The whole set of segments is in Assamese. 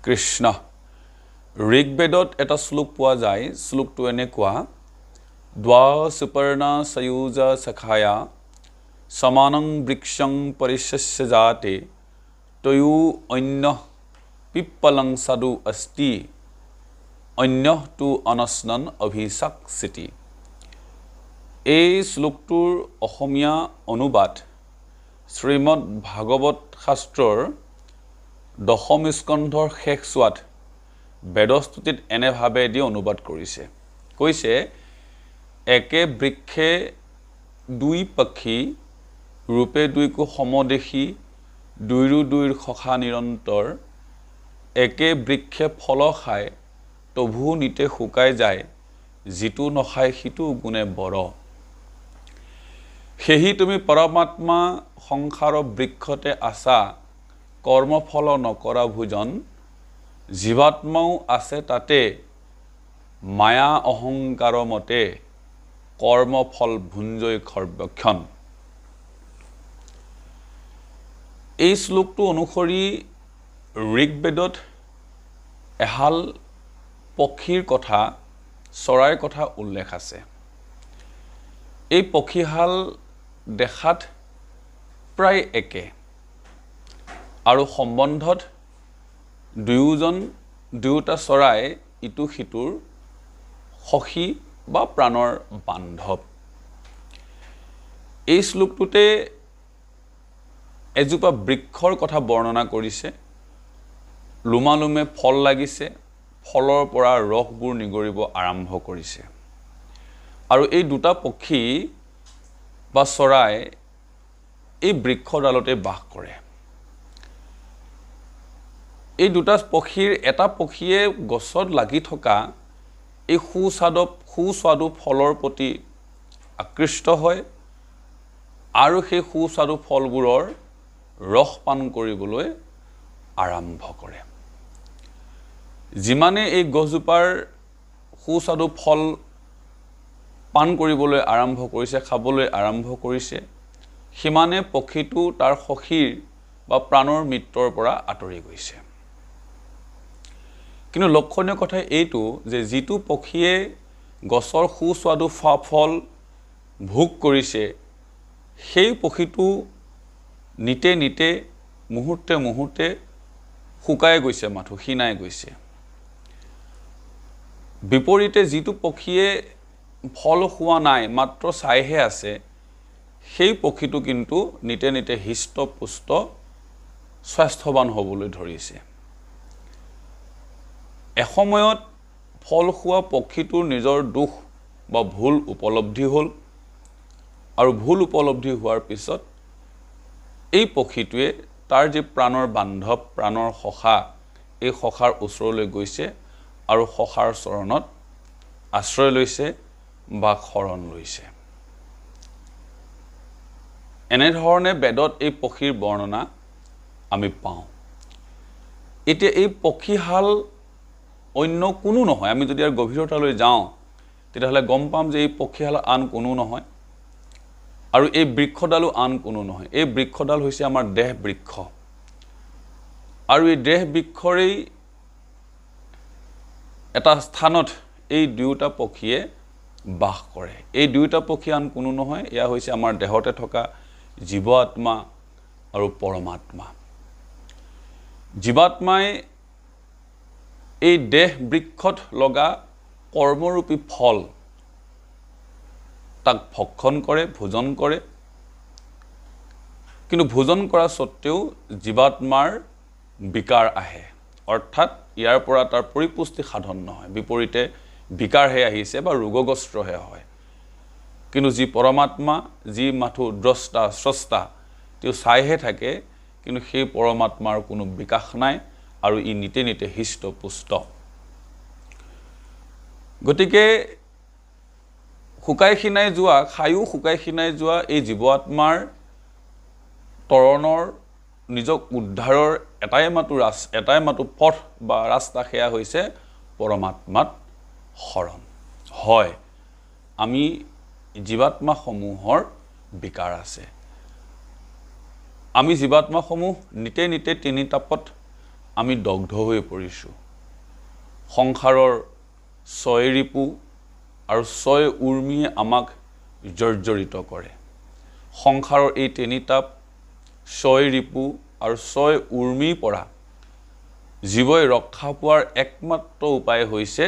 কৃষ্ণ ঋগ্বেদত এটা শ্লোক পোৱা যায় শ্লোকটো এনেকুৱা দ্বা সুপৰ্ণা সয়ুজ সখায়া সমানং বৃক্ষং পৰিশস্য জাতে তয়ু অন্য পিপ্পলং সাধু অস্তি অন্য তু অনস্নন অভিশাকসিতি। এই শ্লোকটোৰ অসমীয়া অনুবাদ শ্ৰীমদ ভাগৱত শাস্ত্ৰৰ দশম স্কন্ধৰ শেষ চোৱাত বেদস্তুতিত এনেভাৱেদি অনুবাদ কৰিছে। কৈছে একে বৃক্ষে দুই পক্ষী ৰূপে দুইকো সমদেশী দুইৰো দুইৰ সখা নিৰন্তৰ একে বৃক্ষে ফল খায় তভু নিতে শুকাই যায় যিটো নখায় সিটো গুণে বৰ। সেহি তুমি পৰমাত্মা সংসাৰ বৃক্ষতে আছা কৰ্মফল নকৰা ভোজন জীৱাত্মাও আছে তাতে মায়া অহংকাৰ মতে কৰ্মফল ভুঞ্জয় খৰ্বক্ষণ। এই শ্লোকটো অনুসৰি ঋগ্বেদত এহাল পক্ষীৰ কথা চৰাইৰ কথা উল্লেখ আছে। এই পক্ষীহাল দেখাত প্ৰায় একে আৰু সম্বন্ধত দুয়োটা চৰাই ইটো সিটোৰ সখী বা প্ৰাণৰ বান্ধৱ। এই শ্লোকটোতে এজোপা বৃক্ষৰ কথা বৰ্ণনা কৰিছে। লোমালোমে ফল লাগিছে, ফলৰ পৰা ৰসবোৰ নিগৰিব আৰম্ভ কৰিছে আৰু এই দুটা পক্ষী বা চৰাই এই বৃক্ষডালতে বাস কৰে। এই দুটা পক্ষীৰ এটা পক্ষীয়ে গছত লাগি থকা এই সুস্বাদু ফলৰ প্ৰতি আকৃষ্ট হয় আৰু সেই সুস্বাদু ফলবোৰৰ ৰস পান কৰিবলৈ আৰম্ভ কৰে। যিমানে এই গছজোপাৰ সুস্বাদু ফল পান কৰিবলৈ আৰম্ভ কৰিছে, খাবলৈ আৰম্ভ কৰিছে, সিমানে পক্ষীটো তাৰ সখীৰ বা প্ৰাণৰ মিত্ৰৰ পৰা আঁতৰি গৈছে। কিন্তু লক্ষণীয় কথা এইটো যে যিটো পক্ষীয়ে গছৰ সুস্বাদু ফল ভোগ কৰিছে সেই পক্ষীটো নিতে নিতে মুহূৰ্তে মুহূৰ্তে শুকাই গৈছে, মাথো ক্ষীণাই গৈছে। বিপৰীতে যিটো পক্ষীয়ে ফল খোৱা নাই, মাত্ৰ চাইহে আছে, সেই পক্ষীটো কিন্তু নিতে নিতে হৃষ্ট পুষ্ট স্বাস্থ্যৱান হ'বলৈ ধৰিছে। এসময়ত ফল খোৱা পক্ষীটোৰ নিজৰ দুখ বা ভুল উপলব্ধি হ'ল আৰু ভুল উপলব্ধি হোৱাৰ পিছত এই পক্ষীটোৱে তাৰ যি প্ৰাণৰ বান্ধৱ, প্ৰাণৰ সখা, এই সখাৰ ওচৰলৈ গৈছে আৰু সখাৰ চৰণত আশ্ৰয় লৈছে বা শৰণ লৈছে। এনেধৰণে বেদত এই পক্ষীৰ বৰ্ণনা আমি পাওঁ। এতিয়া এই পক্ষীহাল অন্য কোনো নহয়। আমি যদি ইয়াৰ গভীৰতালৈ যাওঁ তেতিয়াহ'লে গম পাম যে এই পক্ষীহাল আন কোনো নহয় আৰু এই বৃক্ষডালো আন কোনো নহয়। এই বৃক্ষডাল হৈছে আমাৰ দেহ বৃক্ষ আৰু এই দেহ বৃক্ষৰেই এটা স্থানত এই দুয়োটা পক্ষীয়ে বাস কৰে। এই দুয়োটা পক্ষী আন কোনো নহয়, এয়া হৈছে আমাৰ দেহতে থকা জীৱ আত্মা আৰু পৰমাত্মা। জীৱাত্মাই এই দেহ বৃক্ষত লগা কৰ্মৰূপী ফল তাক ভক্ষণ কৰে, ভোজন কৰে। কিন্তু ভোজন কৰা স্বত্তেও জীৱাত্মাৰ বিকাৰ আহে, অৰ্থাৎ ইয়াৰ পৰা তাৰ পৰিপুষ্টি সাধন নহয়, বিপৰীতে বিকাৰহে আহিছে বা ৰোগগ্ৰস্তহে হয়। কিন্তু যি পৰমাত্মা, যি মাথো দ্ৰষ্টা স্ৰষ্টা, তেওঁ চাইহে থাকে, কিন্তু সেই পৰমাত্মাৰ কোনো বিকাশ নাই আৰু ই নিতে নিতে হৃষ্ট পুষ্ট। গতিকে শুকাই ক্ষীণাই যোৱা, খায়ো শুকাই ক্ষীণাই যোৱা এই জীৱ আত্মাৰ তৰণৰ নিজক উদ্ধাৰৰ এটাই মাতো পথ বা ৰাস্তা, সেয়া হৈছে পৰমাত্মাত শৰণ। হয়, আমি জীৱাত্মাসমূহৰ বিকাৰ আছে। আমি জীৱাত্মাসমূহ নিতে নিতে তিনি তাপত আমি দগ্ধ হৈ পৰিছোঁ সংসাৰৰ ছয় ৰিপু আৰু ছয় উৰ্মিয়ে আমাক জৰ্জৰিত কৰে সংসাৰৰ এই তিনিটাপ ছয় ৰিপু আৰু ছয় উৰ্মিৰ পৰা জীৱই ৰক্ষা পোৱাৰ একমাত্ৰ উপায় হৈছে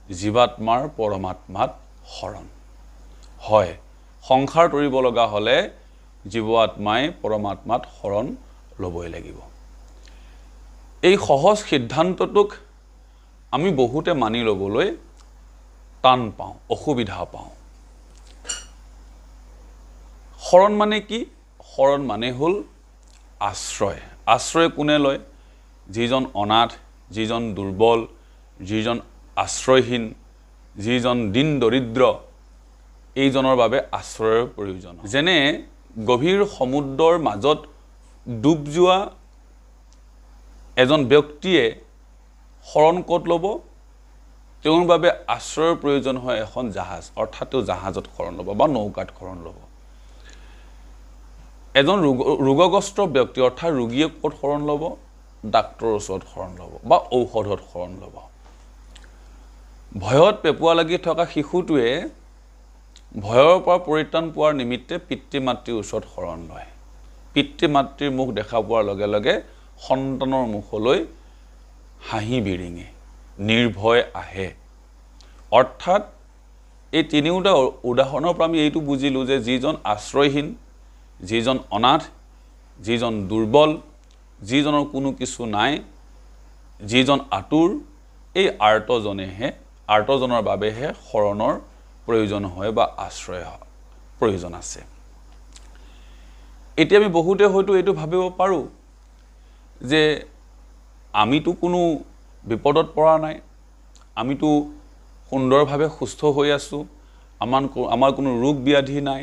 জীৱাত্মাৰ পৰমাত্মাত শৰণ হয় সংসাৰ তৰিব লগা হ'লে জীৱাত্মাই পৰমাত্মাত শৰণ ল'বই লাগিব এই সহজ সিদ্ধান্তটোক আমি বহুতে মানি ল'বলৈ টান পাওঁ অসুবিধা পাওঁ শৰণ মানে কি শৰণ মানে হ'ল আশ্ৰয় আশ্ৰয় কোনে লয় যিজন অনাথ যিজন দুৰ্বল যিজন আশ্ৰয়হীন যিজন দিন দৰিদ্ৰ এইজনৰ বাবে আশ্ৰয়ৰ প্ৰয়োজন যেনে গভীৰ সমুদ্ৰৰ মাজত ডুব যোৱা এজন ব্যক্তিয়ে শৰণ ক'ত ল'ব তেওঁৰ বাবে আশ্ৰয়ৰ প্ৰয়োজন হয় এখন জাহাজ অৰ্থাৎ তেওঁ জাহাজত শৰণ ল'ব বা নৌকাত শৰণ ল'ব এজন ৰোগগ্ৰস্ত ব্যক্তি অৰ্থাৎ ৰোগীয়ে ক'ত শৰণ ল'ব ডাক্তৰৰ ওচৰত শৰণ ল'ব বা ঔষধত শৰণ ল'ব ভয়ত পেপুৱা লাগি থকা শিশুটোৱে ভয়ৰ পৰা পৰিত্ৰাণ পোৱাৰ নিমিত্তে পিতৃ মাতৃৰ ওচৰত শৰণ লয় পিতৃ মাতৃৰ মুখ দেখা পোৱাৰ লগে লগে সন্তানৰ মুখলৈ হাঁহি বিৰিঙে নিৰ্ভয় আহে অৰ্থাৎ এই তিনিওটা উদাহৰণৰ পৰা আমি এইটো বুজিলোঁ যে যিজন আশ্ৰয়হীন যিজন অনাথ যিজন দুৰ্বল যিজনৰ কোনো কিছু নাই যিজন আতুৰ এই আৰ্তজনৰ বাবেহে শৰণৰ প্ৰয়োজন হয় বা আশ্ৰয় প্ৰয়োজন আছে এতিয়া আমি বহুতে হয়তো এইটো ভাবিব পাৰোঁ যে আমিতো কোনো বিপদত পৰা নাই আমিতো সুন্দৰভাৱে সুস্থ হৈ আছোঁ আমাৰ কোনো ৰোগ ব্যাধি নাই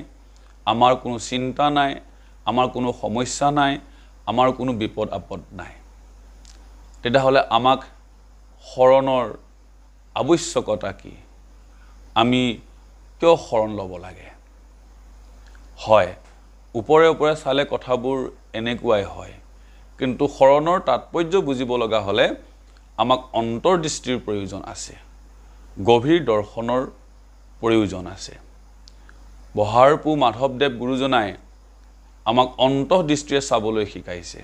আমাৰ কোনো চিন্তা নাই আমাৰ কোনো সমস্যা নাই আমাৰ কোনো বিপদ আপদ নাই তেতিয়াহ'লে আমাক শৰণৰ আৱশ্যকতা কি আমি কিয় শৰণ ল'ব লাগে হয় ওপৰে ওপৰে চালে কথাবোৰ এনেকুৱাই হয় কিন্তু শৰণৰ তাৎপৰ্য বুজিব লগা হ'লে আমাক অন্তৰ্দৃষ্টিৰ প্ৰয়োজন আছে গভীৰ দৰ্শনৰ প্ৰয়োজন আছে বহাৰপু মাধৱদেৱ গুৰুজনাই আমাক অন্তৰ্দৃষ্টিৰে চাবলৈ শিকাইছে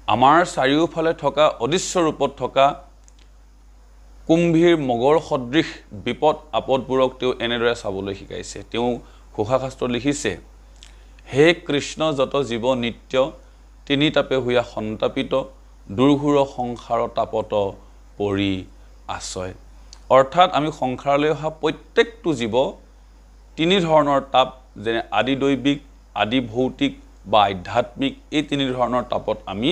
আমাৰ চাৰিওফালে থকা অদৃশ্য ৰূপত থকা কুম্ভীৰ মগৰ সদৃশ বিপদ আপদবোৰক তেওঁ এনেদৰে চাবলৈ শিকাইছে তেওঁ ঘোষাশাস্ত্ৰত লিখিছে হে কৃষ্ণ যত জীৱ নিত্য তিনি তাপে হোৱা সন্তাপিত দুৰ্ঘোৰ সংসাৰ তাপত পৰি আশ্ৰয় অৰ্থাৎ আমি সংসাৰলৈ অহা প্ৰত্যেকটো জীৱ তিনি ধৰণৰ তাপ যেনে আদি দৈবিক আদি ভৌতিক বা আধ্যাত্মিক এই তিনি ধৰণৰ তাপত আমি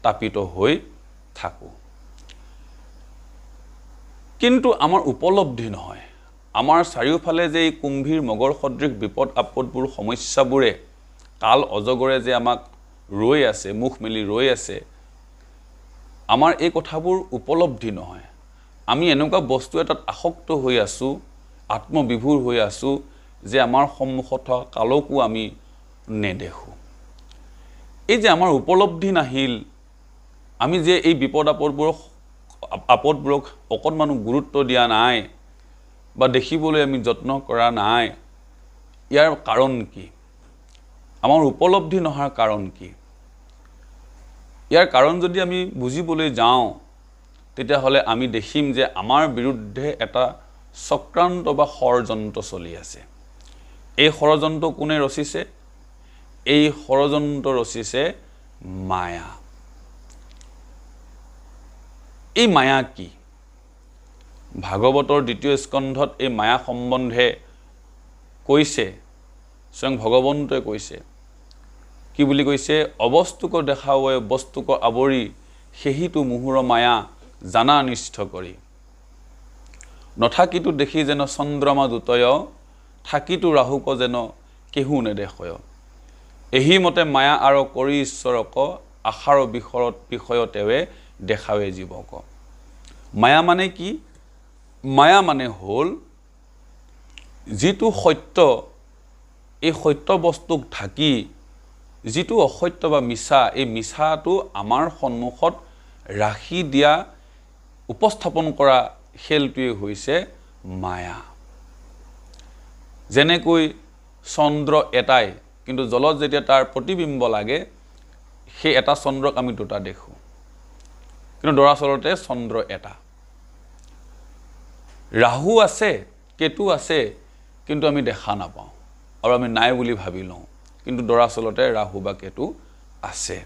তাপিত হৈ থাকোঁ কিন্তু আমাৰ উপলব্ধি নহয় আমাৰ চাৰিওফালে যে এই কুম্ভীৰ মগৰ সদৃশ বিপদ আপদবোৰ সমস্যাবোৰে কাল অজগৰে যে আমাক ৰৈ আছে মুখ মেলি ৰৈ আছে আমাৰ এই কথাবোৰ উপলব্ধি নহয় আমি এনেকুৱা বস্তু এটাত আসক্ত হৈ আছোঁ আত্মবিভূৰ হৈ আছোঁ যে আমাৰ সন্মুখত থকা কালকো আমি নেদেখোঁ এই যে আমাৰ উপলব্ধি নাহিল আমি যে এই বিপদ আপদবোৰক অকণমানো গুৰুত্ব দিয়া নাই বা দেখিবলৈ আমি যত্ন কৰা নাই ইয়াৰ কাৰণ কি আমাৰ উপলব্ধি নোহোৱাৰ কাৰণ কি ইয়াৰ কাৰণ যদি আমি বুজিবলৈ যাওঁ তেতিয়াহ'লে আমি দেখিম যে আমাৰ বিৰুদ্ধে এটা চক্ৰান্ত বা ষড়যন্ত্ৰ চলি আছে এই ষড়যন্ত্ৰ কোনে ৰচিছে এই ষড়যন্ত্ৰ ৰচিছে মায়া এই মায়া কি ভাগৱতৰ দ্বিতীয় স্কন্ধত এই মায়া সম্বন্ধে কৈছে স্বয়ং ভগৱন্তই কৈছে কি বুলি কৈছে অবস্তুক দেখাৱে বস্তুক আৱৰি সেহিটো মুহুৰ মায়া জানা নিষ্ঠ কৰি নথাকিটো দেখি যেন চন্দ্ৰমা দুতয় থাকিটো ৰাহুক যেন কেহু নেদেখয় এহি মতে মায়া আৰু কৰি ঈশ্বৰক আশাৰ বিষয়তেৱে দেখাৱে জীৱক মায়া মানে কি মায়া মানে হ'ল যিটো সত্য এই সত্য বস্তুক ঢাকি যিটো অসত্য বা মিছা, এই মিছাটো আমাৰ সন্মুখত ৰাখি দিয়া, উপস্থাপন কৰা খেলটোৱে হৈছে মায়া। যেনেকৈ চন্দ্ৰ এটাই, কিন্তু জলত যেতিয়া তাৰ প্ৰতিবিম্ব লাগে, সেই এটা চন্দ্ৰক আমি দুটা দেখোঁ, কিন্তু দৰাচলতে চন্দ্ৰ এটা। ৰাহু আছে, কেতু আছে, কিন্তু আমি দেখা নাপাওঁ আৰু আমি নাই বুলি ভাবি লওঁ, কিন্তু দৰাচলতে ৰাহু বা কেতু আছে।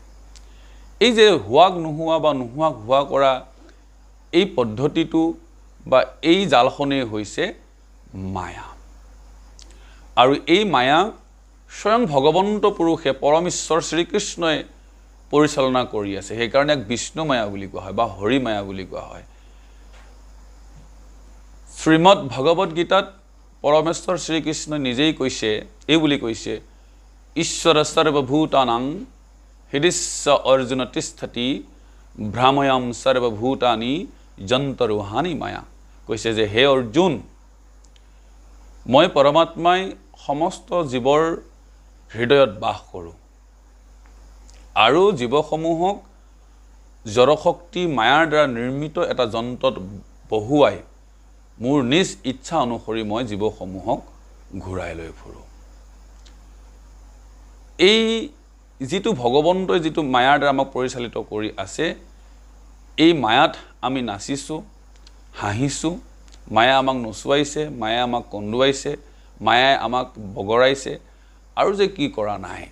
এই যে হোৱাক নোহোৱা বা নোহোৱাক হোৱা কৰা এই পদ্ধতিটো বা এই জালখনেই হৈছে মায়া। আৰু এই মায়া স্বয়ং ভগৱন্ত পুৰুষে পৰমেশ্বৰ শ্ৰীকৃষ্ণই পৰিচালনা কৰি আছে। সেইকাৰণে এক বিষ্ণু মায়া বুলি কোৱা হয় বা হৰি মায়া বুলি কোৱা হয়। শ্ৰীমদ ভগৱত গীতাত পৰমেশ্বৰ শ্ৰীকৃষ্ণই নিজেই কৈছে, এই বুলি কৈছে, ঈশ্বৰ সৰ্বভূতানাং হৃদিস্য অৰ্জুন তিষ্ঠতি ভ্ৰাময়াম সৰ্বভূতানি যন্তৰোহানি মায়া। কৈছে যে হে অৰ্জুন, মই পৰমাত্মাই সমস্ত জীৱৰ হৃদয়ত বাস কৰোঁ আৰু জীৱসমূহক জড়শক্তি মায়াৰ দ্বাৰা নিৰ্মিত এটা যন্ত্ৰত বহুৱাই মোৰ নিজ ইচ্ছা অনুসৰি মই জীৱসমূহক ঘূৰাই লৈ ফুৰোঁ। এই যিটো ভগৱন্তই যিটো মায়াৰ দ্বাৰা আমাক পৰিচালিত কৰি আছে, এই মায়াত আমি নাচিছোঁ, হাঁহিছোঁ, মায়ে আমাক নচুৱাইছে, মায়ে আমাক কন্দুৱাইছে, মায়ে আমাক বগৰাইছে, আৰু যে কি কৰা নাই।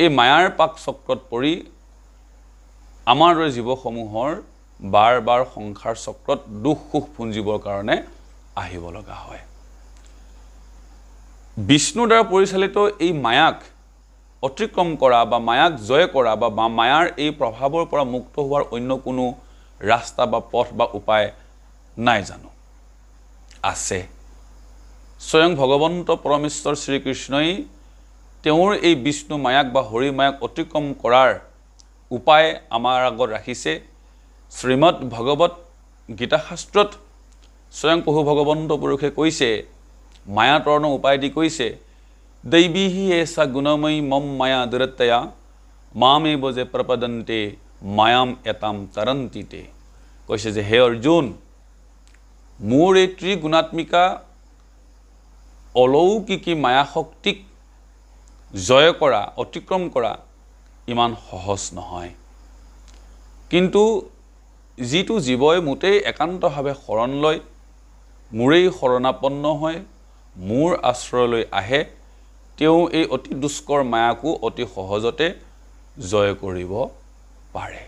এই মায়াৰ পাক চক্ৰত পৰি আমাৰ দৰে জীৱসমূহৰ বাৰ বাৰ সংসাৰ চক্ৰত দুখ সুখ পুঞ্জিবৰ কাৰণে আহিব লগা হয়। বিষ্ণুৰ দ্বাৰা পৰিচালিত এই মায়াক অতিক্ৰম কৰা বা মায়াক জয় কৰা বা মায়াৰ এই প্ৰভাৱৰ পৰা মুক্ত হোৱাৰ অন্য কোনো ৰাস্তা বা পথ বা উপায় নাই জানো? আছে। স্বয়ং ভগৱন্ত পৰমেশ্বৰ শ্ৰীকৃষ্ণই তেওঁৰ এই বিষ্ণু মায়াক বা হৰি মায়াক অতিক্ৰম কৰাৰ উপায় আমাৰ আগত ৰাখিছে। শ্ৰীমদ ভগৱত গীতাশাস্ত্ৰত স্বয়ং প্ৰভু ভগৱন্ত পুৰুষে কৈছে, মায়া তৰণৰ উপায় দি কৈছে, দৈবীহি এষা গুণময়ী মম মায়া দুৰত্যয়া মামে বজে প্ৰপদন্তে মায়াম এতাম তৰন্তিতে। কৈছে যে হে অৰ্জুন, মোৰ এই ত্ৰিগুণাত্মিকা অলৌকিকী মায়া শক্তিক জয় কৰা, অতিক্ৰম কৰা ইমান সহজ নহয়। কিন্তু যিটো জীৱই মোটেই একান্তভাৱে শৰণ লয়, মোৰেই শৰণাপন্ন হয়, মোৰ আশ্ৰয়লৈ আহে, তেওঁ এই অতি দুষ্কৰ মায়াকো অতি সহজতে জয় কৰিব পাৰে।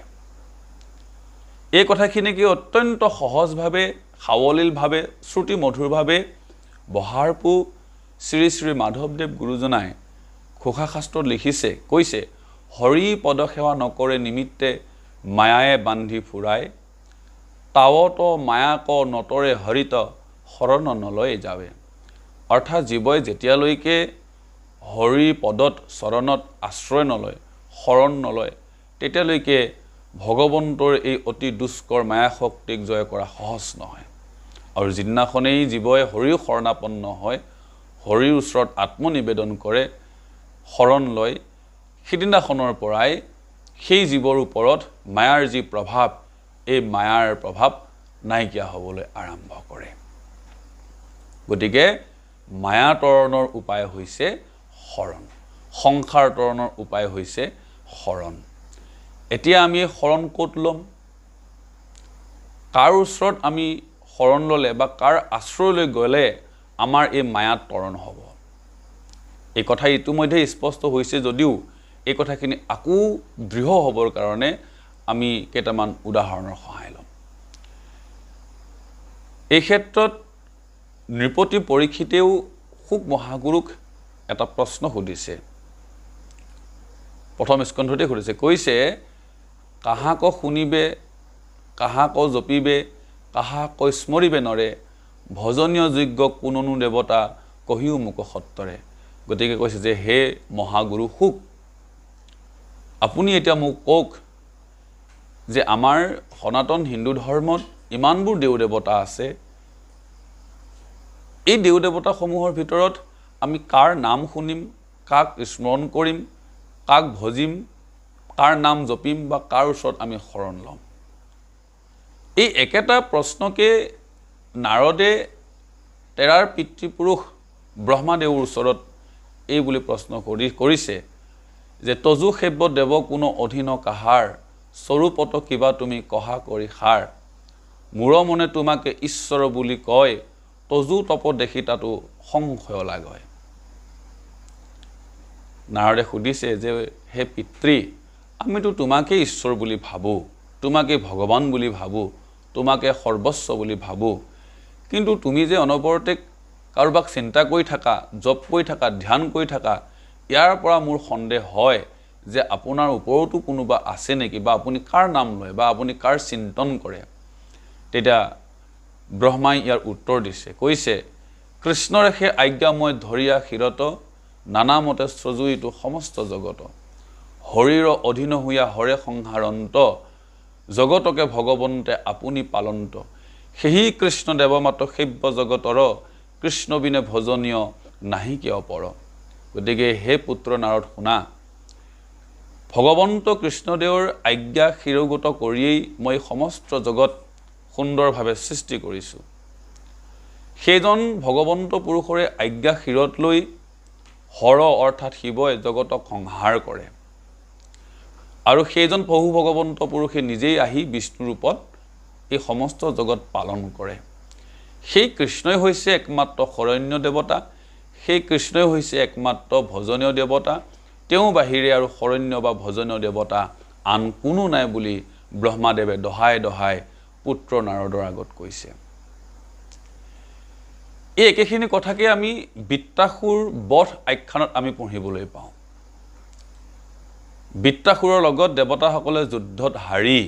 এই কথাখিনিকে অত্যন্ত সহজভাৱে, সাৱলীলভাৱে, শ্ৰুতি মধুৰভাৱে বহাৰপু শ্ৰী শ্ৰী মাধৱদেৱ গুৰুজনাই ঘোষাশাস্ত্ৰত লিখিছে, কৈছে, হৰি পদসেৱা নকৰে নিমিত্তে মায়ায়ে বান্ধি ফুৰাই, তাৱত মায়াক নতৰে হৰিত শৰণ নলয় যাবে। অৰ্থাৎ জীৱই যেতিয়ালৈকে হৰি পদত চৰণত আশ্ৰয় নলয়, শৰণ নলয়, তেতিয়ালৈকে ভগৱন্তৰ এই অতি দুষ্কৰ মায়া শক্তিক জয় কৰা সহজ নহয়। আৰু যিদিনাখনেই জীৱই হৰিৰ শৰণাপন্ন হয়, হৰিৰ ওচৰত আত্মনিবেদন কৰে, শৰণ লয়, সিদিনাখনৰ পৰাই সেই জীৱৰ ওপৰত মায়াৰ যি প্ৰভাৱ, এই মায়াৰ প্ৰভাৱ নাইকিয়া হ'বলৈ আৰম্ভ কৰে। গতিকে মায়া তৰণৰ উপায় হৈছে শৰণ, সংসাৰ তৰণৰ উপায় হৈছে শৰণ। এতিয়া আমি শৰণ ক'ত ল'ম? কাৰ ওচৰত আমি শৰণ ল'লে বা কাৰ আশ্ৰয়লৈ গ'লে আমাৰ এই মায়াত তৰণ হ'ব? এই কথা ইতিমধ্যে স্পষ্ট হৈছে যদিও এই কথাখিনি আকৌ দৃঢ় হ'বৰ কাৰণে আমি কেইটামান উদাহৰণৰ সহায় ল'ম। এই ক্ষেত্ৰত নৃপতি পৰীক্ষিতেও শুক মহাগুৰুক এটা প্ৰশ্ন সুধিছে। প্ৰথম স্কন্ধতে সুধিছে, কৈছে, কাহাক শুনিবে, কাহাক জপিবে, কাহাক স্মৰিবে নৰে, ভজনীয় যোগ্য কোননো দেৱতা কহিও মোক সত্তৰে। গতিকে কৈছে যে হে মহাগুৰু শুক, আপুনি এতিয়া মোক কওক যে আমাৰ সনাতন হিন্দু ধৰ্মত ইমানবোৰ দেৱ দেৱতা আছে, এই দেৱ দেৱতাসমূহৰ ভিতৰত আমি কাৰ নাম শুনিম, কাক স্মৰণ কৰিম, কাক ভজিম, কাৰ নাম জপিম বা কাৰ ওচৰত আমি শৰণ ল'ম। এই একেটা প্ৰশ্নকে নাৰদে তেৰাৰ পিতৃপুৰুষ ব্ৰহ্মাদেৱৰ ওচৰত এই বুলি প্ৰশ্ন কৰিছে যে তজু সেব্য দেৱ কোনো অধীন কাহাৰ, স্বৰূপত কিবা তুমি কহা কৰি সাৰ, মূৰ মনে তোমাকে ঈশ্বৰ বুলি কয়, তজু তপ দেখি তাতো সংশয় লাগয়। নাৰদে সুধিছে যে হে পিতৃ, আমিতো তোমাকে ঈশ্বৰ বুলি ভাবোঁ, তোমাকে ভগৱান বুলি ভাবোঁ, তোমাকে সৰ্বস্ব বুলি ভাবোঁ, কিন্তু তুমি যে অনবৰতে কাৰোবাক চিন্তা কৰি থাকা, জপ কৰি থাকা, ধ্যান কৰি থাকা, ইয়াৰ পৰা মোৰ সন্দেহ হয় যে আপোনাৰ ওপৰতো কোনোবা আছে নেকি, বা আপুনি কাৰ নাম লয় বা আপুনি কাৰ চিন্তন কৰে। তেতিয়া ব্ৰহ্মাই ইয়াৰ উত্তৰ দিছে, কৈছে কৃষ্ণৰে সেই আজ্ঞা মই ধৰিয়া শিৰত, নানামতে সজুইটো সমস্ত জগত, হৰিৰ অধীন হৈয়া হৰে সংহাৰন্ত, জগতকে ভগৱন্তে আপুনি পালন্ত, সেই কৃষ্ণ দেৱ মাত সেব্য জগতৰ, কৃষ্ণ বিনে ভজনীয় নাহি কিয় পৰ। গতিকে হে পুত্ৰ নাৰদ শুনা, ভগৱন্ত কৃষ্ণদেৱৰ আজ্ঞা শিৰোগত কৰিয়েই মই সমস্ত জগত সুন্দৰভাৱে সৃষ্টি কৰিছোঁ। সেইজন ভগৱন্ত পুৰুষৰে আজ্ঞা শিৰত লৈ হৰ অৰ্থাৎ শিৱই জগতক সংহাৰ কৰে, আৰু সেইজন প্ৰভু ভগৱন্ত পুৰুষে নিজেই আহি বিষ্ণু ৰূপত এই সমস্ত জগত পালন কৰে। সেই কৃষ্ণই হৈছে একমাত্ৰ শৰণ্য দেৱতা, সেই কৃষ্ণই হৈছে একমাত্ৰ ভজনীয় দেৱতা, তেওঁ বাহিৰে আৰু শৰণ্য বা ভজনীয় দেৱতা আন কোনো নাই বুলি ব্ৰহ্মাদেৱে দহাই দহাই পুত্ৰ নাৰদৰ আগত কৈছে। এই একেখিনি কথাকে আমি বৃত্তাসুৰ বধ আখ্যানত আমি পঢ়িবলৈ পাওঁ। বৃত্তাসুৰৰ লগত দেৱতাসকলে যুদ্ধত হাৰি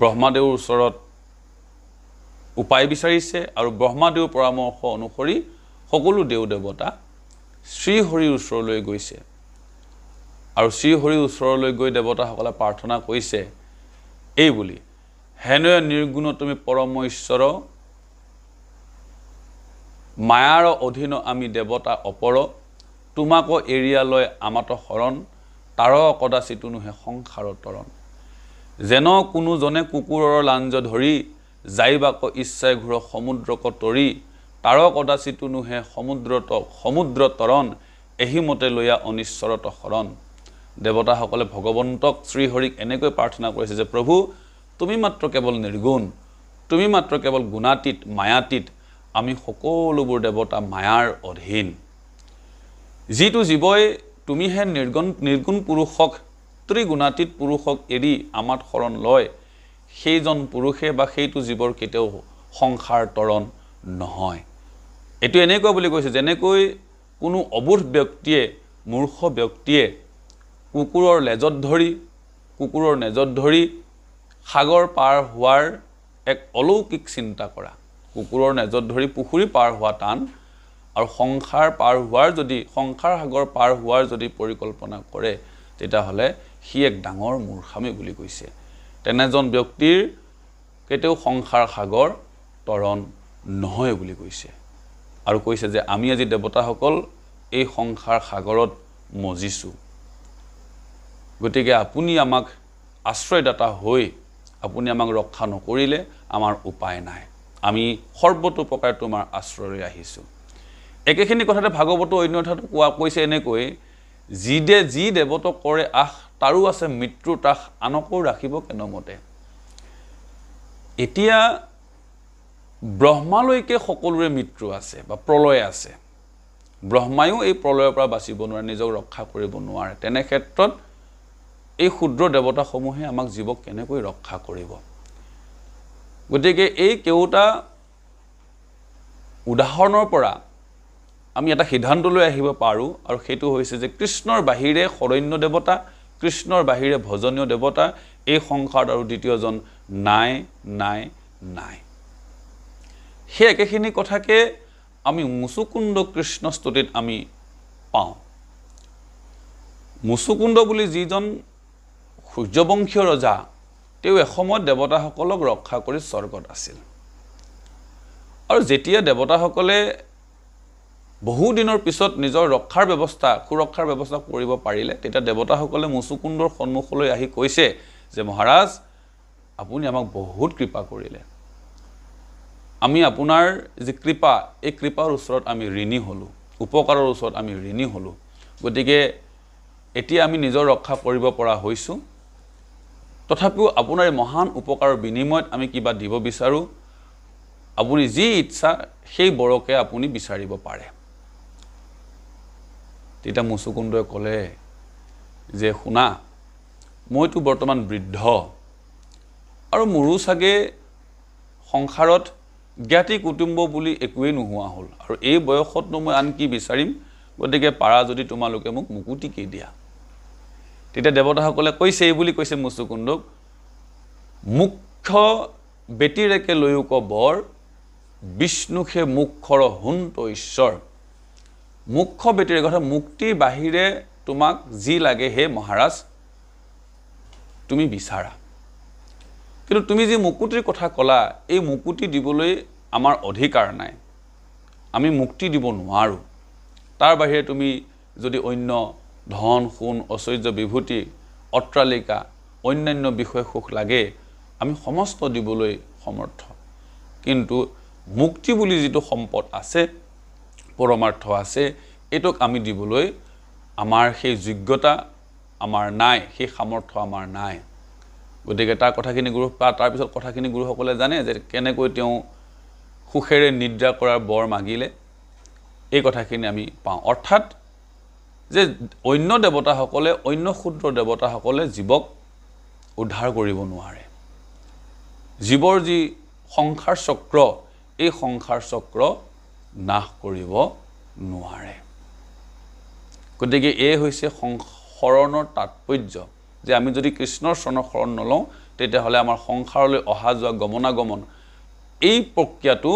ব্ৰহ্মাদেৱৰ ওচৰত উপায় বিচাৰিছে, আৰু ব্ৰহ্মাদেৱৰ পৰামৰ্শ অনুসৰি সকলো দেৱ দেৱতা শ্ৰীহৰিৰ ওচৰলৈ গৈছে, আৰু শ্ৰীহৰিৰ ওচৰলৈ গৈ দেৱতাসকলে প্ৰাৰ্থনা কৰিছে এই বুলি, হেনয় নিৰ্গুণ তুমি পৰম ঈশ্বৰ, মায়াৰ অধীন আমি দেৱতা অপৰ, তোমাকো এৰিয়া লয় আমাত শৰণ, তাৰ কদাচিতো নোহে সংসাৰ তৰণ, যেন কোনো জনে কুকুৰৰ লাঞ্জ ধৰি, যাইবাক ইচ্ছাই ঘূৰ সমুদ্ৰক তৰি, তাৰ কদাচিতো নোহে সমুদ্ৰ তৰণ, এহিমতে লৈয়া অনিশ্বৰত শৰণ। দেৱতাসকলে ভগৱন্তক শ্ৰীহৰিক এনেকৈ প্ৰাৰ্থনা কৰিছে যে প্ৰভু, তুমি মাত্ৰ কেৱল নিৰ্গুণ, তুমি মাত্ৰ কেৱল গুণাতীত মায়াতীত, আমি সকলোবোৰ দেৱতা মায়াৰ অধীন। যিটো জীৱই তুমিহে নিৰ্গুণ পুৰুষক, ত্ৰিগুণাতীত পুৰুষক এৰি আমাত শৰণ লয়, সেইজন পুৰুষে বা সেইটো জীৱৰ কেতিয়াও সংসাৰ তৰণ নহয়। এইটো এনেকুৱা বুলি কৈছে যেনেকৈ কোনো অবোধ ব্যক্তিয়ে, মূৰ্খ ব্যক্তিয়ে কুকুৰৰ নেজত ধৰি সাগৰ পাৰ হোৱাৰ এক অলৌকিক চিন্তা কৰা, কুকুৰৰ নেজত ধৰি পুখুৰী পাৰ হোৱা টান, আৰু সংসাৰ সাগৰ পাৰ হোৱাৰ যদি পৰিকল্পনা কৰে, তেতিয়াহ'লে সি এক ডাঙৰ মূৰ্খামি বুলি কৈছে। তেনেজন ব্যক্তিৰ কেতিয়াও সংসাৰ সাগৰ তৰণ নহয় বুলি কৈছে, আৰু কৈছে যে আমি আজি দেৱতাসকল এই সংসাৰ সাগৰত মজিছোঁ। গতিকে আপুনি আমাক আশ্ৰয়দাতা হৈ আপুনি আমাক ৰক্ষা নকৰিলে আমাৰ উপায় নাই, আমি সৰ্বতো প্ৰকাৰে তোমাৰ আশ্ৰয়লৈ আহিছোঁ। একেখিনি কথাতে ভাগৱতৰ অন্য ঠাইত কৈছে এনেকৈ, যি দেৱতক কৰে আশ, তাৰো আছে মৃত্যুৰ তাস, আনকো ৰাখিব কেনমতে। এতিয়া ব্ৰহ্মালৈকে সকলোৰে মৃত্যু আছে বা প্ৰলয় আছে, ব্ৰহ্মায়ো এই প্ৰলয়ৰ পৰা বাচিব নোৱাৰে, নিজক ৰক্ষা কৰিব নোৱাৰে। তেনে ক্ষেত্ৰত এই ক্ষুদ্ৰ দেৱতাসমূহে আমাক জীৱক কেনেকৈ ৰক্ষা কৰিব। গতিকে এই কেওটা উদাহৰণৰ পৰা আমি এটা সিদ্ধান্তলৈ আহিব পাৰোঁ, আৰু সেইটো হৈছে যে কৃষ্ণৰ বাহিৰে শৰণ্য দেৱতা, কৃষ্ণৰ বাহিৰে ভজনীয় দেৱতা এই সংসাৰত আৰু দ্বিতীয়জন নাই নাই নাই। সেই একেখিনি কথাকে আমি মুচুকুন্দ কৃষ্ণ স্তুতিত আমি পাওঁ। মুচুকুন্দ বুলি যিজন সূৰ্যবংশীয় ৰজা, তেওঁ এসময়ত দেৱতাসকলক ৰক্ষা কৰি স্বৰ্গত আছিল, আৰু যেতিয়া দেৱতাসকলে বহু দিনৰ পিছত নিজৰ ৰক্ষাৰ ব্যৱস্থা সুৰক্ষাৰ ব্যৱস্থা কৰিব পাৰিলে তেতিয়া দেৱতাসকলে মুচুকুন্দৰ সন্মুখলৈ আহি কৈছে যে মহাৰাজ আপুনি আমাক বহুত কৃপা কৰিলে আমি আপোনাৰ যে কৃপা এই কৃপাৰ ওচৰত আমি ঋণী হলো উপকাৰৰ ওচৰত আমি ঋণী হলো গতিকে এতিয়া আমি নিজৰ ৰক্ষা কৰিব পৰা হৈছো তথাপিও আপোনাৰ এই মহান উপকাৰৰ বিনিময়ত আমি কিবা দিব বিচাৰো আপুনি যি ইচ্ছা সেই বৰকে আপুনি বিচাৰিব পাৰে তেতিয়া মুচুকুন্দই ক'লে যে শুনা মইতো বৰ্তমান বৃদ্ধ আৰু মোৰো চাগে সংসাৰত জ্ঞাতি কুটুম্ব বুলি একোৱেই নোহোৱা হ'ল আৰু এই বয়সতনো মই আন কি বিচাৰিম গতিকে পাৰা যদি তোমালোকে মোক মুকুটিকে দিয়া তেতিয়া দেৱতাসকলে কৈছে এই বুলি কৈছে মুচুকুন্দক মুখ্য বেটিৰেকে লৈউক বৰ বিষ্ণুখে মুখৰ হুন্ত ঈশ্বৰ মুখ্য বেটিৰে কথা মুক্তিৰ বাহিৰে তোমাক যি লাগে হে মহাৰাজ তুমি বিচাৰা কিন্তু তুমি যে মুকুটিৰ কথা কলা এই মুকুটি দিবলৈ আমাৰ অধিকাৰ নাই আমি মুক্তি দিব নোৱাৰো তাৰ বাহিৰে তুমি যদি অন্য ধন সোণ ঐশ্বৰ্য বিভূতি অট্টালিকা অন্যান্য বিষয় সুখ লাগে আমি সমস্ত দিবলৈ সমৰ্থ কিন্তু মুক্তি বুলি যেটো সম্পদ আছে পৰমাৰ্থ আছে এটোক আমি দিবলৈ আমাৰ সেই যোগ্যতা আমাৰ নাই সেই সামৰ্থ্য আমাৰ নাই গতিকে তাৰ কথাখিনি গুৰু তাৰ পিছত কথাখিনি গুৰুসকলে জানে যে কেনেকৈ তেওঁ সুখেৰে নিদ্ৰা কৰাৰ বৰ মাগিলে এই কথাখিনি আমি পাওঁ অৰ্থাৎ যে অন্য দেৱতাসকলে অন্য ক্ষুদ্ৰ দেৱতাসকলে জীৱক উদ্ধাৰ কৰিব নোৱাৰে জীৱৰ যি সংসাৰ চক্ৰ এই সংসাৰ চক্ৰ নাশ কৰিব নোৱাৰে গতিকে এই হৈছে শৰণৰ তাৎপৰ্য যে আমি যদি কৃষ্ণৰ চৰণৰ শৰণ নলওঁ তেতিয়াহ'লে আমাৰ সংসাৰলৈ অহা যোৱা গমনাগমন এই প্ৰক্ৰিয়াটো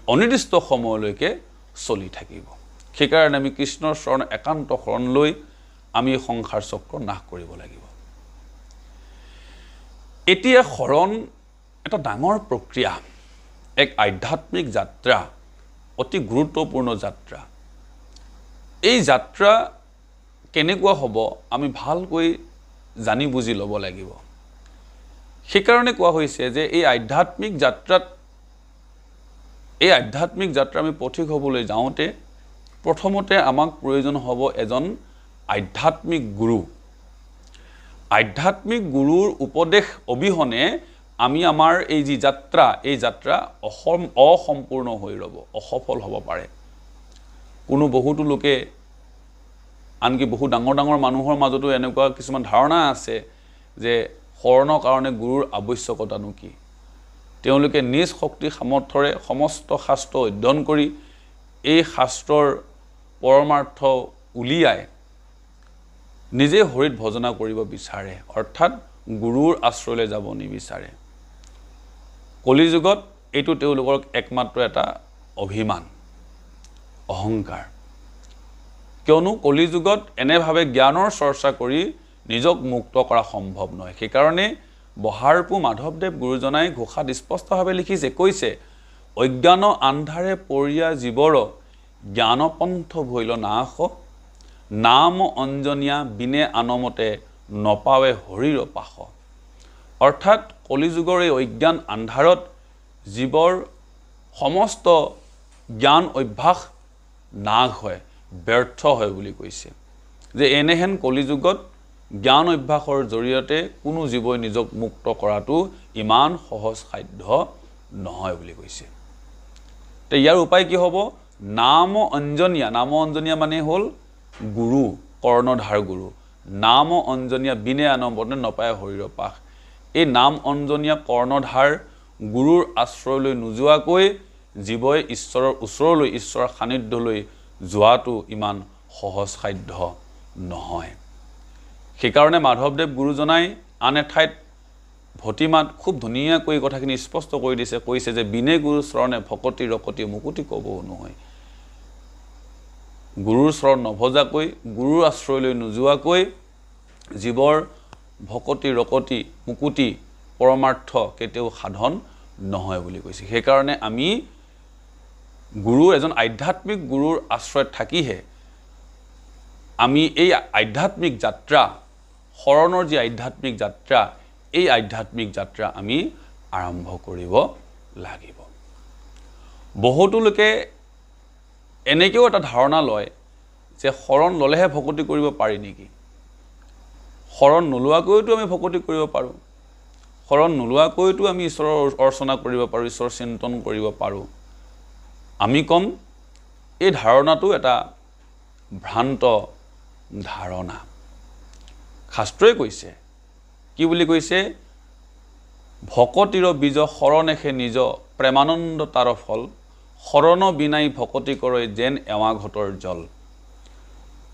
অনিৰ্দিষ্ট সময়লৈকে চলি থাকিব সেইকাৰণে আমি কৃষ্ণৰ চৰণ একান্ত শৰণ লৈ আমি সংসাৰ চক্ৰ নাশ কৰিব লাগিব এতিয়া শৰণ এটা ডাঙৰ প্ৰক্ৰিয়া এক আধ্যাত্মিক যাত্ৰা অতি গুৰুত্বপূৰ্ণ যাত্ৰা এই যাত্ৰা কেনেকুৱা হ'ব আমি ভালকৈ জানি বুজি ল'ব লাগিব সেইকাৰণে কোৱা হৈছে যে এই আধ্যাত্মিক যাত্ৰা আমি পথিক হ'বলৈ যাওঁতে প্ৰথমতে আমাক প্ৰয়োজন হ'ব এজন আধ্যাত্মিক গুৰু আধ্যাত্মিক গুৰুৰ উপদেশ অবিহনে আমি আমাৰ এই যি যাত্ৰা এই যাত্ৰা অসম্পূৰ্ণ হৈ ৰব অসফল হ'ব পাৰে কোনো বহুতো লোকে আনকি বহু ডাঙৰ ডাঙৰ মানুহৰ মাজতো এনেকুৱা কিছুমান ধাৰণা আছে যে শৰণৰ কাৰণে গুৰুৰ আৱশ্যকতানো কি তেওঁলোকে নিজ শক্তি সামৰ্থৰে সমস্ত শাস্ত্ৰ অধ্যয়ন কৰি এই শাস্ত্ৰৰ পৰমাৰ্থ উলিয়াই নিজে হৰিত ভজনা কৰিব বিচাৰে অৰ্থাৎ গুৰুৰ আশ্ৰয়লৈ যাব নিবিচাৰে কলিযুগত এইটো তেওঁলোকৰ একমাত্ৰ এটা অভিমান অহংকাৰ কিয়নো কলিযুগত এনেভাৱে জ্ঞানৰ চৰ্চা কৰি নিজক মুক্ত কৰা সম্ভৱ নহয় সেইকাৰণে বহাৰপু মাধৱদেৱ গুৰুজনাই ঘোষাত স্পষ্টভাৱে লিখিছে কৈছে অজ্ঞান আন্ধাৰে পৰিয়া জীৱৰ জ্ঞানপন্থ ভৈল নাশ নাম অঞ্জনীয়া বিনে আনমতে নপাৱে হৰিৰ পাশ অৰ্থাৎ কলিযুগৰ এই অজ্ঞান আন্ধাৰত জীৱৰ সমস্ত জ্ঞান অভ্যাস নাশ হয় ব্যৰ্থ হয় বুলি কৈছে যে এনেহেন কলিযুগত জ্ঞান অভ্যাসৰ জৰিয়তে কোনো জীৱই নিজক মুক্ত কৰাটো ইমান সহজ সাধ্য নহয় বুলি কৈছে তে ইয়াৰ উপায় কি হ'ব নাম অঞ্জনীয়া মানে হ'ল গুৰু কৰ্ণধাৰ গুৰু নাম অঞ্জনীয়া বিনে আনমতে নপায় হৰিৰ পাশ এই নাম অঞ্জনীয়া কৰ্ণধাৰ গুৰুৰ আশ্ৰয়লৈ নোযোৱাকৈ জীৱই ঈশ্বৰৰ ওচৰলৈ ঈশ্বৰৰ সান্নিধ্যলৈ যোৱাটো ইমান সহজ সাধ্য নহয় সেইকাৰণে মাধৱদেৱ গুৰুজনাই আন এঠাইত ভতিমাত খুব ধুনীয়াকৈ কথাখিনি স্পষ্ট কৰি দিছে কৈছে যে বিনে গুৰু চৰণে ভকতি ৰকতি মুকুতি ক'বও নহয় গুৰুৰ চৰণ নভজাকৈ গুৰুৰ আশ্ৰয়লৈ নোযোৱাকৈ জীৱৰ ভকতি ৰকতি মুকুতি পৰমাৰ্থ কেতিয়াও সাধন নহয় বুলি কৈছে সেইকাৰণে আমি গুৰু এজন আধ্যাত্মিক গুৰুৰ আশ্ৰয়ত থাকিহে আমি এই আধ্যাত্মিক যাত্ৰা শৰণৰ যি আধ্যাত্মিক যাত্ৰা এই আধ্যাত্মিক যাত্ৰা আমি আৰম্ভ কৰিব লাগিব বহুতো লোকে এনেকেও এটা ধাৰণা লয় যে শৰণ ললেহে ভকতি কৰিব পাৰি নেকি শৰণ নোলোৱাকৈতো আমি ভকতি কৰিব পাৰোঁ শৰণ নোলোৱাকৈতো আমি ঈশ্বৰৰ অৰ্চনা কৰিব পাৰোঁ ঈশ্বৰ চিন্তন কৰিব পাৰোঁ আমি কম এই ধাৰণাটো এটা ভ্ৰান্ত ধাৰণা শাস্ত্ৰই কৈছে কি বুলি কৈছে ভকতিৰ বীজ শৰণেখে নিজ প্ৰেমানন্দ তাৰ ফল শৰণ বিনাই ভকতি কৰে যেন এৱা ঘটৰ জল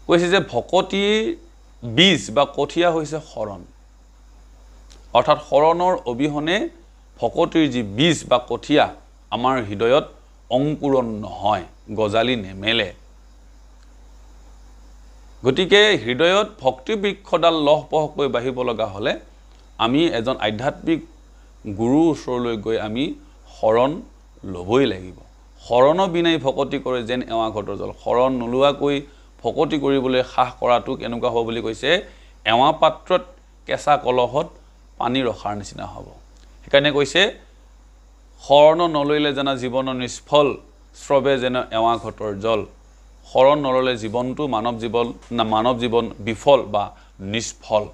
কৈছে যে ভকতিৰ বীজ বা কঠীয়া হৈছে শৰণ অৰ্থাৎ শৰণৰ অবিহনে ভকতিৰ যি বীজ বা কঠীয়া আমাৰ হৃদয়ত অংকুৰণ নহয় গজালি নেমেলে গতিকে হৃদয়ত ভক্তি বৃক্ষডাল লহপহকৈ বাঢ়িব লগা হ'লে আমি এজন আধ্যাত্মিক গুৰুৰ ওচৰলৈ গৈ আমি শৰণ ল'বই লাগিব শৰণ বিনাই ভকতি কৰে যেন এৱা ঘটৰ জল শৰণ নোলোৱাকৈ ভকতি কৰিবলৈ সাহ কৰাটো কেনেকুৱা হ'ব বুলি কৈছে এৱা পাত্ৰত কেঁচা কলহত পানী ৰখাৰ নিচিনা হ'ব সেইকাৰণে কৈছে শৰণ নলৈলে জানা জীৱনৰ নিষ্ফল স্ৰৱে যেন এৱা ঘটৰ জল শৰণ নললে জীৱনটো মানৱ জীৱন বিফল বা নিষ্ফল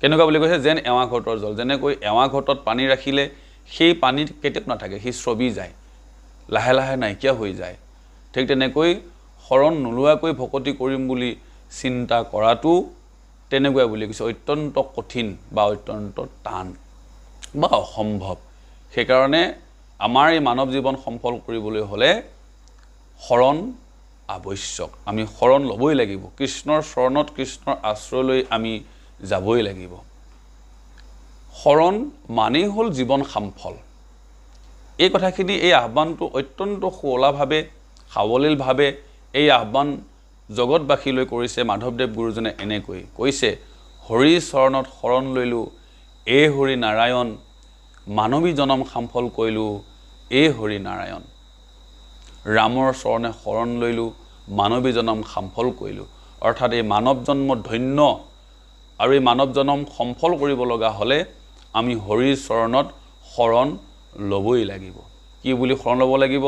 কেনেকুৱা বুলি কৈছে যেন এৱা ঘটৰ জল যেনেকৈ এৱা ঘটত পানী ৰাখিলে সেই পানীত কেতিয়াও নাথাকে সি স্ৰবি যায় লাহে লাহে নাইকিয়া হৈ যায় ঠিক তেনেকৈ শৰণ নোলোৱাকৈ ভকতি কৰিম বুলি চিন্তা কৰাটো তেনেকুৱা বুলি কৈছে অত্যন্ত কঠিন বা অত্যন্ত টান বা অসম্ভৱ সেইকাৰণে আমাৰ এই মানৱ জীৱন সফল কৰিবলৈ হ'লে শৰণ আৱশ্যক আমি শৰণ ল'বই লাগিব কৃষ্ণৰ শৰণত কৃষ্ণৰ আশ্ৰয় লৈ আমি যাবই লাগিব শৰণ মানেই হ'ল জীৱন সামফল এই কথাখিনি এই আহ্বানটো অত্যন্ত সুৱলাভাৱে সাৱলীলভাৱে এই আহ্বান জগতবাসীলৈ কৰিছে মাধৱদেৱ গুৰুজনে এনেকৈ কৈছে হৰি চৰণত শৰণ লৈলো এ হৰি নাৰায়ণ মানৱী জনম সামফল কৰিলো এ হৰি নাৰায়ণ ৰামৰ চৰণে শৰণ লৈলো মানৱী জনম সামফল কৰিলো অৰ্থাৎ এই মানৱ জন্ম ধন্য আৰু এই মানৱ জনম সম্ফল কৰিব লগা হ'লে আমি হৰিৰ চৰণত শৰণ ল'বই লাগিব কি বুলি শৰণ ল'ব লাগিব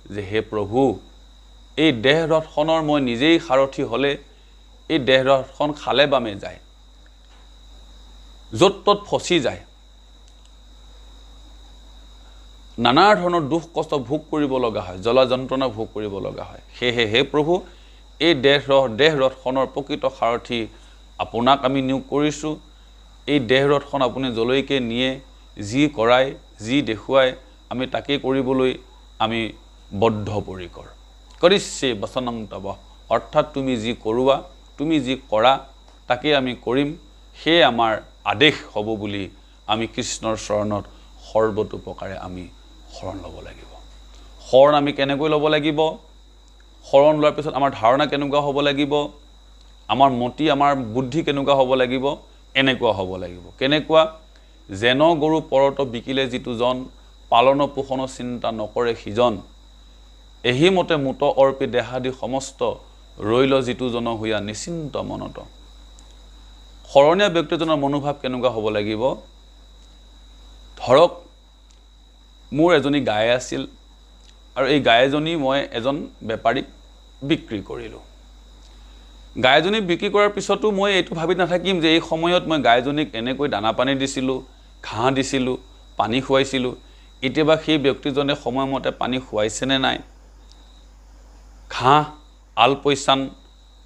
যে হে প্ৰভু এই দেহ ৰথখনৰ মই নিজেই সাৰথি হ'লে এই দেহ ৰথখন খালে বামে যায় য'ত ত'ত ফচি যায় নানা ধৰণৰ দুখ কষ্ট ভোগ কৰিব লগা হয় জ্বলা যন্ত্ৰণা ভোগ কৰিব লগা হয় সেয়েহে হে প্ৰভু এই দেহ ৰথখনৰ প্ৰকৃত সাৰথি আপোনাক আমি নিয়োগ কৰিছোঁ এই দেহ ৰথখন আপুনি জলৈকে নিয়ে যি কৰায় যি দেখুৱায় আমি তাকেই কৰিবলৈ আমি বদ্ধপৰিকৰ কৰিছে বচনং তব অৰ্থাৎ তুমি যি কৰোৱা তুমি যি কৰা তাকে আমি কৰিম সেয়ে আমাৰ আদেশ হ'ব বুলি আমি কৃষ্ণৰ চৰণত সৰ্বতোপ্ৰকাৰে আমি শৰণ ল'ব লাগিব শৰণ আমি কেনেকৈ ল'ব লাগিব শৰণ লোৱাৰ পিছত আমাৰ ধাৰণা কেনেকুৱা হ'ব লাগিব আমাৰ মতি আমাৰ বুদ্ধি কেনেকুৱা হ'ব লাগিব এনেকুৱা হ'ব লাগিব কেনেকুৱা যেন গৰু পৰত বিকিলে যিটো জন পালন পোষণ চিন্তা নকৰে সিজন এহি মতে মুত অৰ্পি দেহাদি সমস্ত ৰৈল যিটো জন হৈয়া নিশ্চিন্ত মনত শৰণীয়া ব্যক্তিজনৰ মনোভাৱ কেনেকুৱা হ'ব লাগিব ধৰক মোৰ এজনী গাই আছিল আৰু এই গাইজনী মই এজন বেপাৰীক বিক্ৰী কৰিলোঁ গাইজনী বিক্ৰী কৰাৰ পিছতো মই এইটো ভাবি নাথাকিম যে এই সময়ত মই গাইজনীক এনেকৈ দানা পানী দিছিলোঁ ঘাঁহ দিছিলোঁ পানী খুৱাইছিলোঁ এতিয়াবা সেই ব্যক্তিজনে সময়মতে পানী খুৱাইছেনে নাই ঘাঁহ আলপৈচান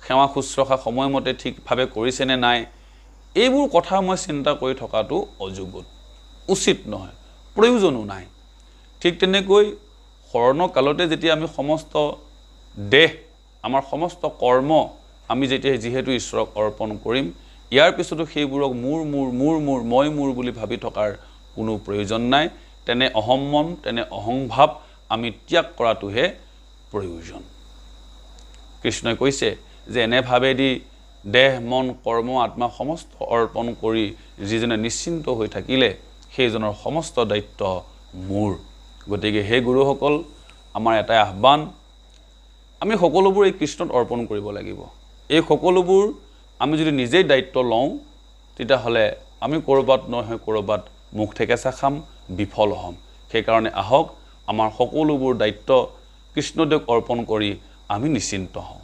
সেৱা শুশ্ৰূষা সময়মতে ঠিকভাৱে কৰিছেনে নাই এইবোৰ কথা মই চিন্তা কৰি থকাটো অযোগ্য উচিত নহয় প্ৰয়োজনো নাই ঠিক তেনেকৈ শৰণকালতে যেতিয়া আমি সমস্ত দেহ আমাৰ সমস্ত কৰ্ম আমি যেতিয়া যিহেতু ঈশ্বৰক অৰ্পণ কৰিম ইয়াৰ পিছতো সেইবোৰক মোৰ মই বুলি ভাবি থকাৰ কোনো প্ৰয়োজন নাই তেনে অহম্মন তেনে অহংভাৱ আমি ত্যাগ কৰাটোহে প্ৰয়োজন কৃষ্ণই কৈছে যে এনে ভাৱেদি দেহ মন কৰ্ম আত্মা সমস্ত অৰ্পণ কৰি যিজনে নিশ্চিন্ত হৈ থাকিলে সেইজনৰ সমস্ত দায়িত্ব মোৰ গতিকে হে গুৰুসকল আমাৰ এটাই আহ্বান, আমি সকলোবোৰ এই কৃষ্ণত অৰ্পণ কৰিব লাগিব। এই সকলোবোৰ আমি যদি নিজেই দায়িত্ব লওঁ, তেতিয়াহ'লে আমি ক'ৰবাত নহয় ক'ৰবাত মুখ থেকেচা খাম, বিফল হ'ম। সেইকাৰণে আহক আমাৰ সকলোবোৰ দায়িত্ব কৃষ্ণদেৱক অৰ্পণ কৰি আমি নিশ্চিন্ত হওঁ।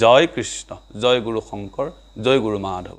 জয় কৃষ্ণ, জয় গুৰু শংকৰ, জয় গুৰু মাধৱ।